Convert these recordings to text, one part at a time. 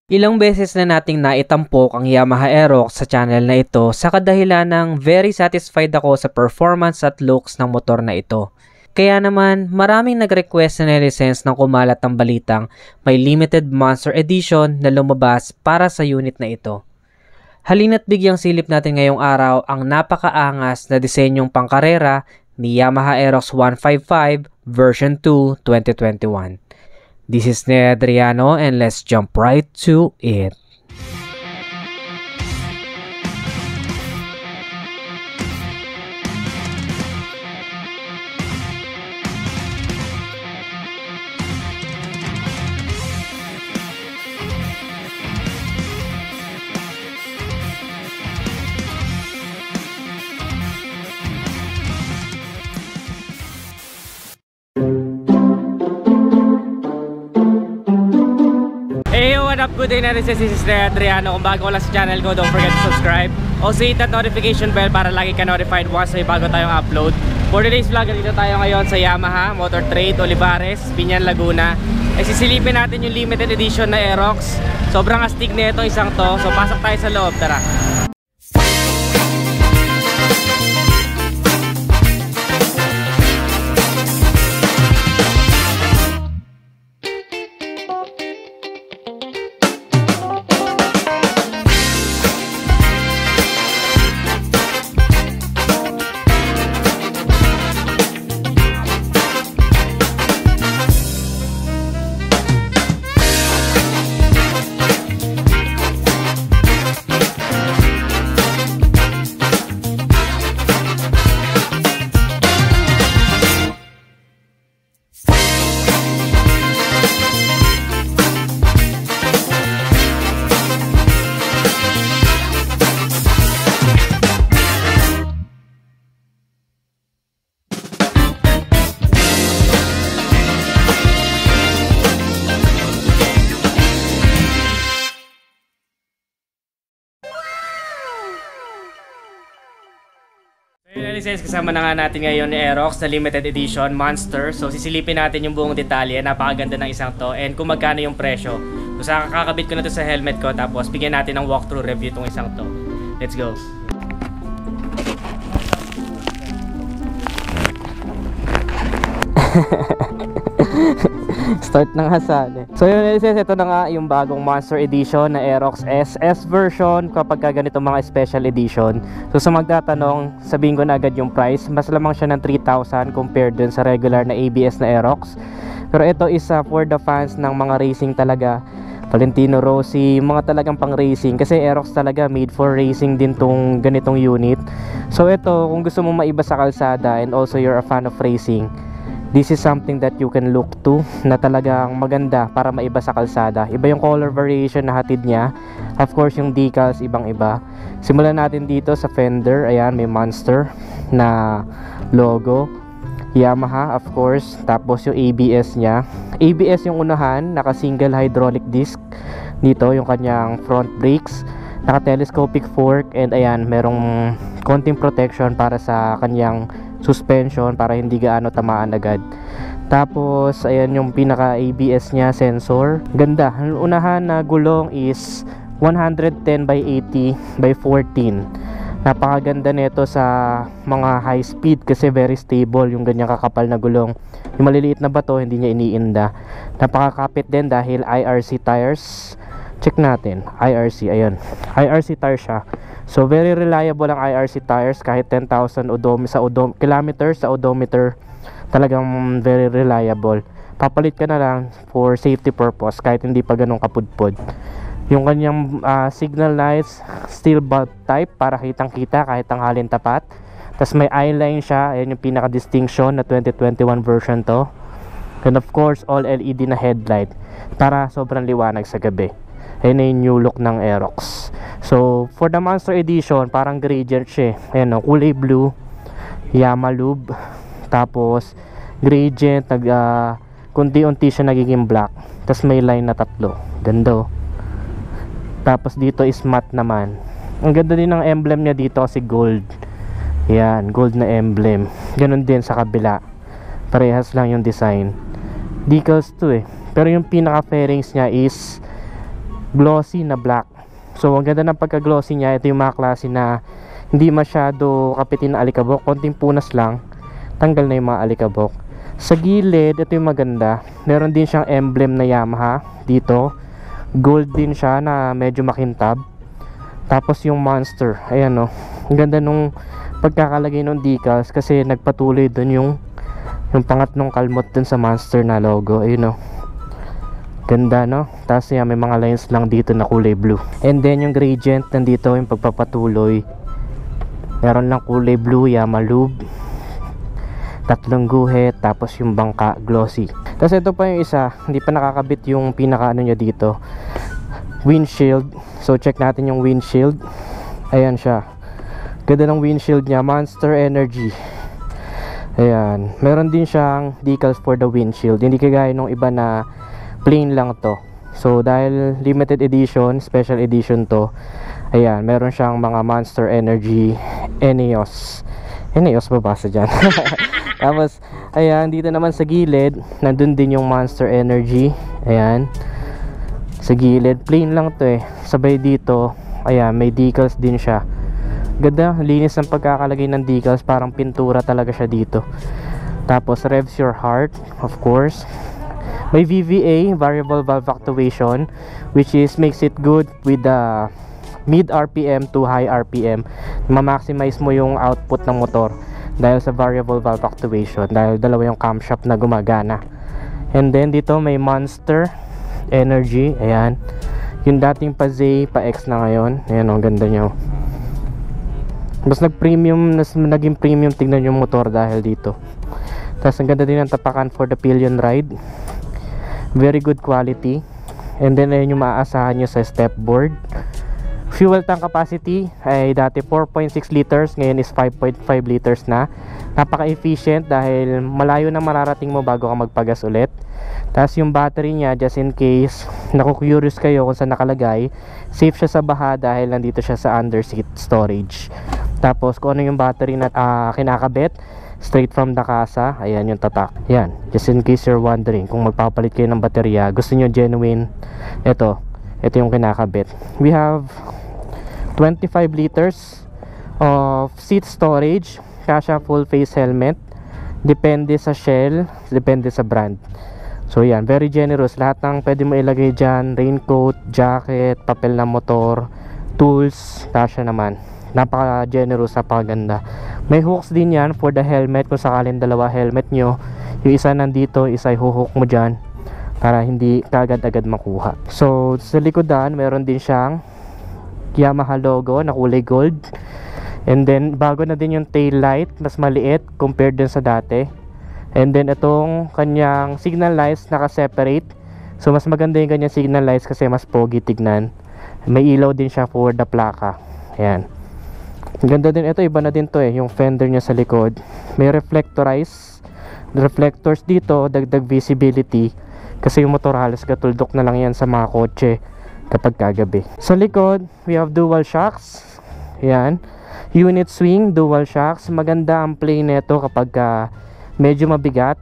Ilang beses na nating naitampok ang Yamaha Aerox sa channel na ito sa kadahilan ng very satisfied ako sa performance at looks ng motor na ito. Kaya naman maraming nag-request na license ng kumalat ng balitang may limited monster edition na lumabas para sa unit na ito. Halina't bigyang silip natin ngayong araw ang napakaangas na disenyong pangkarera ni Yamaha Aerox 155 version 2 2021. This is Ned Adriano and let's jump right to it. Good day natin, this is Adriano. Kung bago lang sa channel ko, don't forget to subscribe. Also hit that notification bell para lagi ka notified once may bago tayong upload. For today's vlog, dito tayo ngayon sa Yamaha Motor Trade, Olivares, Biñan, Laguna. Ay sisilipin natin yung limited edition na Aerox. Sobrang astig na itong isang to. So pasok tayo sa loob, tara. Kasama na nga natin ngayon ni Aerox na limited edition Monster. So sisilipin natin yung buong detalye. Napakaganda ng isang to and kung magkano yung presyo. So kakakabit ko na to sa helmet ko, tapos bigyan natin ng walkthrough review itong isang to. Let's go. Start ng hasan. So yun, ito na nga yung bagong Monster Edition na Aerox SS version kapag ganito mga special edition. So sa magtatanong, sabihin ko na agad yung price. Mas lamang siya ng 3,000 compared dun sa regular na ABS na Aerox. Pero ito is for the fans ng mga racing talaga. Valentino Rossi, mga talagang pang racing. Kasi Aerox talaga made for racing din tong ganitong unit. So ito, kung gusto mo maiba sa kalsada and also you're a fan of racing, this is something that you can look to na talagang maganda para maiba sa kalsada. Iba yung color variation na hatid niya. Of course, yung decals ibang-iba. Simulan natin dito sa fender. Ayan, may Monster na logo. Yamaha, of course. Tapos yung ABS niya. ABS yung unahan, naka single hydraulic disc. Dito yung kanyang front brakes. Naka telescopic fork and ayan, merong konting protection para sa kanyang suspension para hindi gaano tamaan agad. Tapos ayan yung pinaka ABS nya sensor. Ganda. Ang unahan na gulong is 110 by 80 by 14. Napakaganda nito sa mga high speed kasi very stable yung ganyang kakapal na gulong. Yung maliliit na bato hindi niya iniinda. Napakakapit din dahil IRC tires. Check natin, IRC, ayun. IRC tires siya. So very reliable ang IRC tires kahit 10,000 kilometers sa odometer. Talagang very reliable. Papalit ka na lang for safety purpose kahit hindi pa ganun kapudpod. Yung kanyang signal lights, steel bulb type para kitang kita kahit tanghalin tapat. Tapos may eyeline siya, ayan yung pinaka distinction na 2021 version to. And of course all LED na headlight para sobrang liwanag sa gabi. Ayan na yung new look ng Aerox. So for the Monster Edition, parang gradient siya. Ayan o, kulay blue, Yamalube. Tapos gradient, kunti-unti siya nagiging black. Tapos may line na 3. Ganda o. Tapos dito is matte naman. Ang ganda din ng emblem niya dito kasi gold. Yan, gold na emblem. Ganun din sa kabila. Parehas lang yung design. Decals to eh. Pero yung pinaka fairings niya is glossy na black. So ang ganda ng pagka-glossy niya. Ito yung mga klase na hindi masyado kapitin na alikabok, konting punas lang, tanggal na yung mga alikabok. Sa gilid, ito yung maganda, meron din siyang emblem na Yamaha dito, gold din siya na medyo makintab. Tapos yung monster, ayan o, ang ganda nung pagkakalagay ng decals kasi nagpatuloy dun yung pangatlong kalmot dun sa monster na logo. Ayun o, ganda no. Tapos yan, may mga lines lang dito na kulay blue, and then yung gradient nandito yung pagpapatuloy, meron lang kulay blue, Yamaha lube, tatlong guhit, tapos yung bangka glossy. Tapos ito pa yung isa, hindi pa nakakabit yung pinaka ano niya dito, windshield. So check natin yung windshield. Ayan siya, ganda ng windshield niya, Monster Energy. Ayan, meron din siyang decals for the windshield, hindi kagaya nung iba na plain lang to. So dahil limited edition, special edition to, ayan, meron siyang mga Monster Energy Eneos babasa dyan. Tapos ayan, dito naman sa gilid nandun din yung Monster Energy. Ayan, sa gilid plain lang to sabay dito, ayan, may decals din siya. Ganda, linis ng pagkakalagay ng decals, parang pintura talaga siya dito. Tapos revs your heart, of course. May VVA, variable valve actuation, which is makes it good with the mid RPM to high RPM. Ma-maximize mo yung output ng motor dahil sa variable valve actuation, dahil dalawa yung camshaft na gumagana. And then dito may Monster Energy. Ayan, yung dating pa Z, pa X na ngayon. Ayan, ang ganda nyo. Mas naging premium tignan yung motor dahil dito. Tapos ang ganda din ng tapakan for the pillion ride, very good quality. And then ayun yung maaasahan nyo sa step board. Fuel tank capacity ay dati 4.6 liters, ngayon is 5.5 liters na. Napaka-efficient dahil malayo na mararating mo bago ka magpagas ulit. Tapos yung battery niya, just in case naku-curious kayo kung saan nakalagay, safe siya sa baha dahil nandito siya sa underseat storage. Tapos kung ano yung battery na kinakabit, straight from the casa, ayan yung tatak. Yan, just in case you're wondering kung magpapalit kayo ng baterya, gusto nyo genuine, ito yung kinakabit. We have 25 liters of seat storage, kasha full face helmet, depende sa shell, depende sa brand. So yan, very generous, lahat ng pwede mo ilagay dyan, raincoat, jacket, papel ng motor, tools, kasha naman. Napaka generous, napakaganda. May hooks din yan for the helmet, kung sakaling dalawa helmet nyo, yung isa nandito, isa ihuhook mo dyan para hindi kagad-agad makuha. So sa likodan meron din siyang Yamaha logo na kulay gold, and then bago na din yung tail light, mas maliit compared dun sa dati. And then itong kanyang signal lights naka-separate, so mas maganda yung kanyang signal lights kasi mas pogi tignan. May ilaw din siya for the plaka. Ayan, ganda din ito, iba na din to yung fender niya sa likod. May reflectors dito, dagdag visibility kasi yung motor halos gatuldok na lang yan sa mga kotse kapag kagabi. Sa likod we have dual shocks. Yan, unit swing, dual shocks. Maganda ang play nito kapag medyo mabigat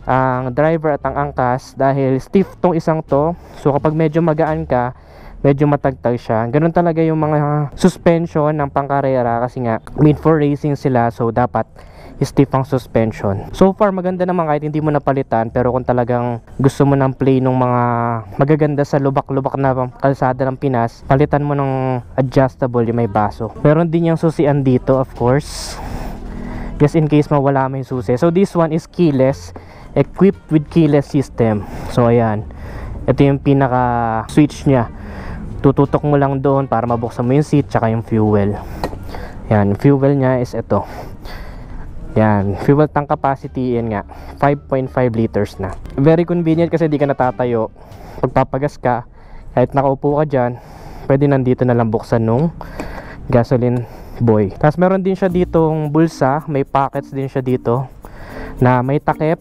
ang driver at ang angkas dahil stiff tong isang to. So kapag medyo magaan ka, medyo matagtag siya. Ganun talaga yung mga suspension ng pangkarera kasi nga made for racing sila, so dapat stiff ang suspension. So far maganda naman kahit hindi mo napalitan, pero kung talagang gusto mo ng play ng mga magaganda sa lubak-lubak na kalsada ng Pinas, palitan mo ng adjustable yung may baso. Meron din yung susian dito, of course, just in case mawala mo yung susi. So this one is keyless, equipped with keyless system. So ayan, ito yung pinaka switch nya, tututok mo lang doon para mabuksan mo yung seat tsaka yung fuel. Yan, fuel nya is ito. Yan, fuel tank capacity, yan nga, 5.5 liters na. Very convenient kasi di ka natatayo. Pagpapagas ka, kahit nakaupo ka dyan, pwede nandito na lang buksan nung gasoline boy. Tapos meron din siya ditong bulsa, may pockets din siya dito na may takip.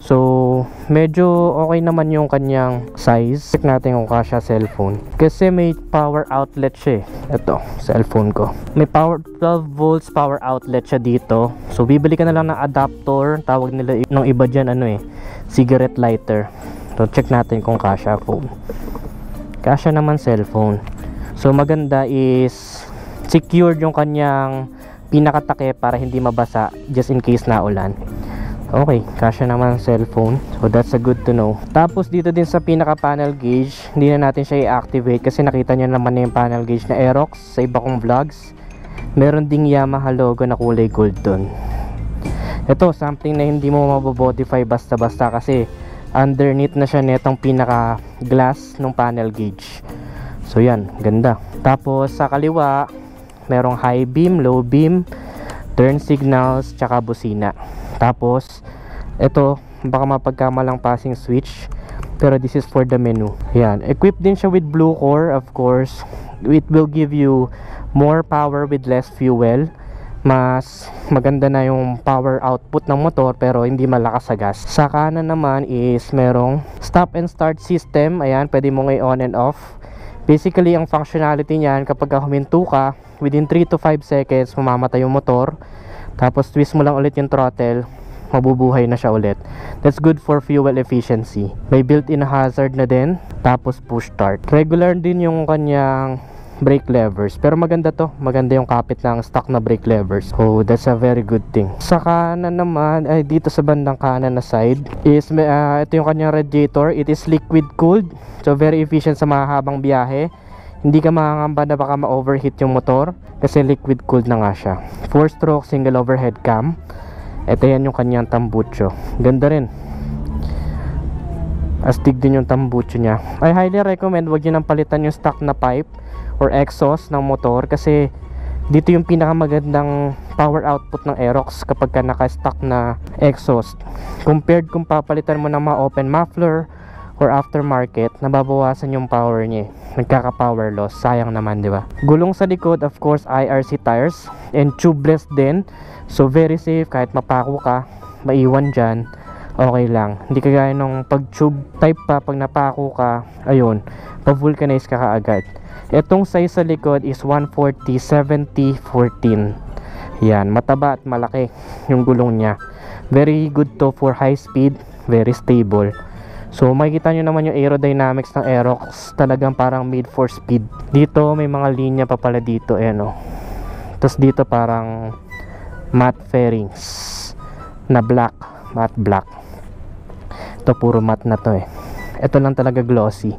So medyo okay naman yung kanyang size. Check natin kung kasya cellphone, kasi may power outlet siya ito, cellphone ko. May power 12 volts power outlet siya dito. So bibili ka na lang ng adapter, tawag nila nung iba dyan cigarette lighter. So check natin kung kasya phone. Kasya naman cellphone. So maganda is secured yung kanyang pinakatakip para hindi mabasa just in case na ulan. Okay, kasya naman cellphone. So that's a good to know. Tapos dito din sa pinaka panel gauge, hindi na natin siya i-activate kasi nakita nyo naman na yung panel gauge na Aerox sa iba kong vlogs. Meron ding Yamaha logo na kulay gold dun. Ito, something na hindi mo mabobodify basta-basta kasi underneath na siya netong pinaka glass ng panel gauge. So yan, ganda. Tapos sa kaliwa, merong high beam, low beam, turn signals, tsaka busina. Tapos ito, baka mapagkamalang passing switch, pero this is for the menu. Yan, equipped din siya with blue core, of course. It will give you more power with less fuel. Mas maganda na yung power output ng motor pero hindi malakas sa gas. Sa kanan naman is merong stop and start system. Ayan, pwede mo i-on and off. Basically, ang functionality niyan, kapag huminto ka, within 3 to 5 seconds mamamatay yung motor. Tapos twist mo lang ulit yung throttle, mabubuhay na siya ulit. That's good for fuel efficiency. May built-in hazard na din. Tapos push start. Regular din yung kanyang brake levers, pero maganda to, maganda yung kapit ng stock na brake levers, so that's a very good thing. Sa kanan naman, ay dito sa bandang kanan na side is ito yung kanyang radiator. It is liquid cooled, so very efficient sa mahabang biyahe. Hindi ka makakamba na baka ma-overheat yung motor kasi liquid cooled na nga siya. 4-stroke single overhead cam. Ito yan yung kanyang tambucho, ganda rin. Astig din yung tambucho niya. I highly recommend wag nyo nang palitan yung stock na pipe or exhaust ng motor kasi dito yung pinakamagandang power output ng Aerox kapag ka naka-stock na exhaust. Compared kung papalitan mo ng mga open muffler or aftermarket, nababawasan yung power niya. Nagkaka-power loss. Sayang naman, di ba? Gulong sa likod, of course, IRC tires and tubeless din. So very safe, kahit mapako ka, maiwan dyan, okay lang. Hindi kagaya nung pag tube type pa, pag napako ka, ayun, pa-vulcanize ka kaagad. Itong size sa likod is 140/70/14. Yan, mataba at malaki yung gulong niya. Very good to for high speed, very stable. So makikita nyo naman yung aerodynamics ng Aerox, talagang parang made for speed. Dito may mga linya pa pala dito, no. Tapos dito parang matte fairings na black, matte black. Ito puro matte na to Ito lang talaga glossy.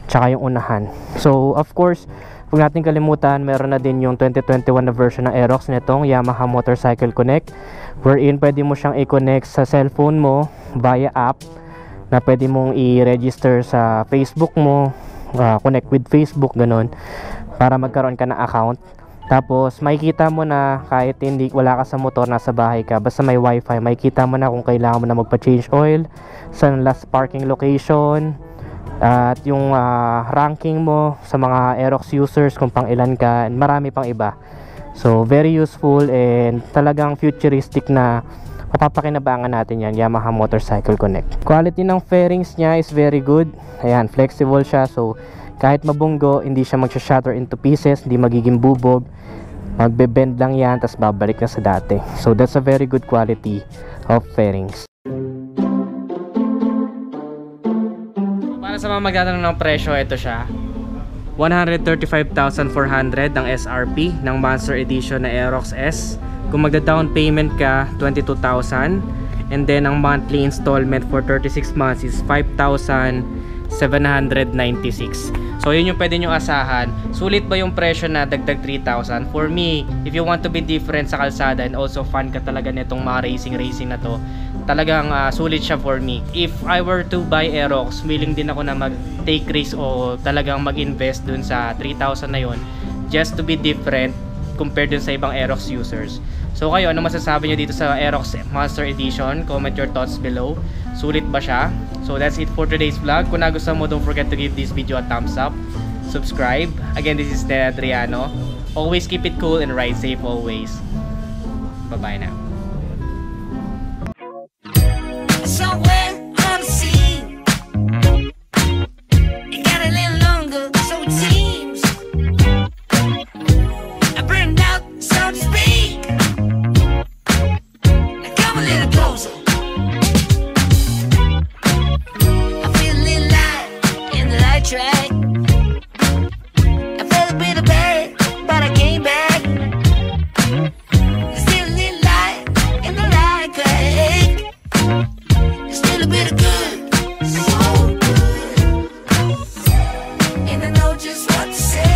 Tsaka yung unahan. So of course, huwag natin kalimutan, meron na din yung 2021 na version ng Aerox nitong Yamaha Motorcycle Connect, wherein pwede mo siyang i-connect sa cellphone mo via app na pwede mong i-register sa Facebook mo, connect with Facebook, ganun, para magkaroon ka ng account. Tapos makikita mo na kahit hindi wala ka sa motor, nasa bahay ka, basta may wifi, makikita mo na kung kailangan mo na magpa-change oil, sa last parking location, at yung ranking mo sa mga Aerox users kung pang ilan ka, and marami pang iba. So very useful and talagang futuristic na mapapakinabangan natin yan, Yamaha Motorcycle Connect. Quality ng fairings niya is very good. Ayan, flexible siya, so kahit mabunggo, hindi siya magsha-shatter into pieces, hindi magiging bubog. Magbe-bend lang yan, tas babalik na sa dati. So that's a very good quality of fairings. Para sa mga magtatanong ng presyo, ito siya. 135,400 ang SRP ng Monster Edition na Aerox S. Kung magda-down payment ka, 22,000. And then ang monthly installment for 36 months is 5,796. So yun yung pwede nyo asahan. Sulit ba yung presyo na dagdag 3,000? For me, if you want to be different sa kalsada and also fan ka talaga nitong mga racing na to, talagang sulit siya for me. If I were to buy Aerox, willing din ako na mag-take risk o talagang mag-invest dun sa 3,000 na yun just to be different compared dun sa ibang Aerox users. So kayo, ano masasabi nyo dito sa Aerox Monster Edition? Comment your thoughts below. Sulit ba siya? So that's it for today's vlog. Kung nagustuhan mo, don't forget to give this video a thumbs up. Subscribe. Again, this is Ted Adriano. Always keep it cool and ride safe always. Bye-bye now. Somewhere on the sea, it got a little longer, so it seems. I burned out, so to speak. Now come a little closer. I feel a little light in the light track. just what to say.